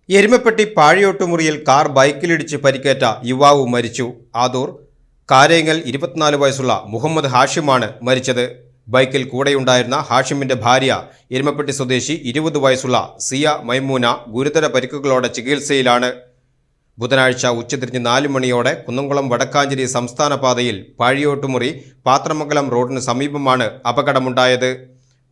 Erumapetty പാഴിയോട്ടുമുറിയിൽ car ബൈക്കിലിടിച്ച് പരിക്കേറ്റ യുവാവ് മരിച്ചു. ആദൂർ കാരേങ്ങൽ 24 വയസ്സുള്ള മുഹമ്മദ് ഹാഷിമാണ് മരിച്ചത്. ബൈക്കിൽ കൂടെയുണ്ടായിരുന്ന ഹാഷിമിന്റെ ഭാര്യ എരുമപ്പെട്ടി സ്വദേശി 20 വയസ്സുള്ള സിയ മൈമൂന ഗുരുതര പരിക്കുകളോടെ ചികിത്സയിലാണ്. ബുധനാഴ്ച ഉച്ചതിരിഞ്ഞ് 4 മണിയോടെ കുന്നംകുളം വടക്കാഞ്ചേരി സംസ്ഥാന പാതയിൽ പാഴിയോട്ടുമുറി പാത്രമംഗലം റോഡിന് സമീപമാണ് അപകടമുണ്ടായത്.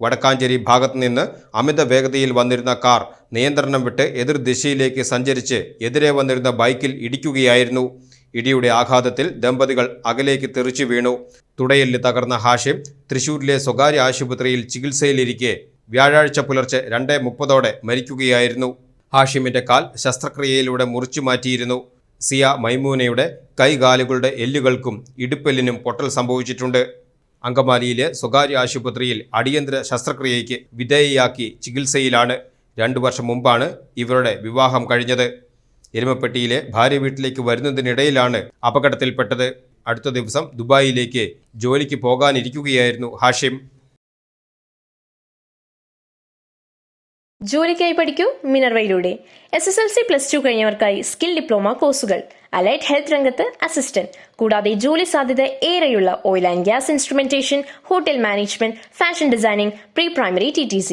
വടക്കാഞ്ചേരി ഭാഗത്തു നിന്ന് അമിത വേഗതയിൽ വന്നിരുന്ന കാർ നിയന്ത്രണം വിട്ട് എതിർദിശയിലേക്ക് സഞ്ചരിച്ച് എതിരെ വന്നിരുന്ന ബൈക്കിൽ ഇടിക്കുകയായിരുന്നു. ഇടിയുടെ ആഘാതത്തിൽ ദമ്പതികൾ അകലേക്ക് തെറിച്ചു വീണു. തുടയെല്ല് തകർന്ന ഹാഷിം തൃശൂരിലെ സ്വകാര്യ ആശുപത്രിയിൽ ചികിത്സയിലിരിക്കെ വ്യാഴാഴ്ച പുലർച്ചെ 2:30 മരിക്കുകയായിരുന്നു. ഹാഷിമിന്റെ കാൽ ശസ്ത്രക്രിയയിലൂടെ മുറിച്ചു മാറ്റിയിരുന്നു. സിയ മൈമൂനയുടെ കൈകാലുകളുടെ എല്ലുകൾക്കും ഇടുപ്പെല്ലിനും പൊട്ടൽ സംഭവിച്ചിട്ടുണ്ട്. അങ്കമാലിയിലെ സ്വകാര്യ ആശുപത്രിയിൽ അടിയന്തര ശസ്ത്രക്രിയയ്ക്ക് വിധേയയാക്കി ചികിത്സയിലാണ്. 2 വർഷം മുമ്പാണ് ഇവരുടെ വിവാഹം കഴിഞ്ഞത്. എരുമപ്പെട്ടിയിലെ ഭാര്യ വീട്ടിലേക്ക് വരുന്നതിനിടയിലാണ് അപകടത്തിൽപ്പെട്ടത്. അടുത്ത ദിവസം ദുബായിലേക്ക് ജോലിക്ക് പോകാനിരിക്കുകയായിരുന്നു ഹാഷിം. ജോലിക്കായി പഠിക്കൂ മിനർവയിലൂടെ. SSLC+2 കഴിഞ്ഞവർക്കായി സ്കിൽ ഡിപ്ലോമ കോഴ്സുകൾ, അലൈഡ് ഹെൽത്ത് രംഗത്ത് അസിസ്റ്റന്റ്, കൂടാതെ ജോലി സാധ്യത ഏറെയുള്ള oil and gas instrumentation, hotel management, fashion designing, pre primary TTC.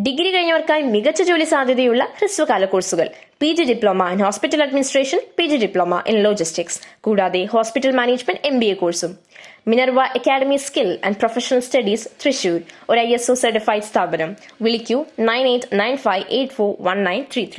Degree കഴിഞ്ഞവർക്കായി മികച്ച ജോലി സാധ്യതയുള്ള ഹ്രസ്വകാല കോഴ്സുകൾ, PG diploma in hospital administration, PG diploma in logistics, കൂടാതെ ഹോസ്പിറ്റൽ മാനേജ്മെന്റ് MBA കോഴ്സും. Minerva academy skill and professional studies Thrissur ഒരു ISO സർട്ടിഫൈഡ് സ്ഥാപനം. വിളിക്കൂ 9895841933.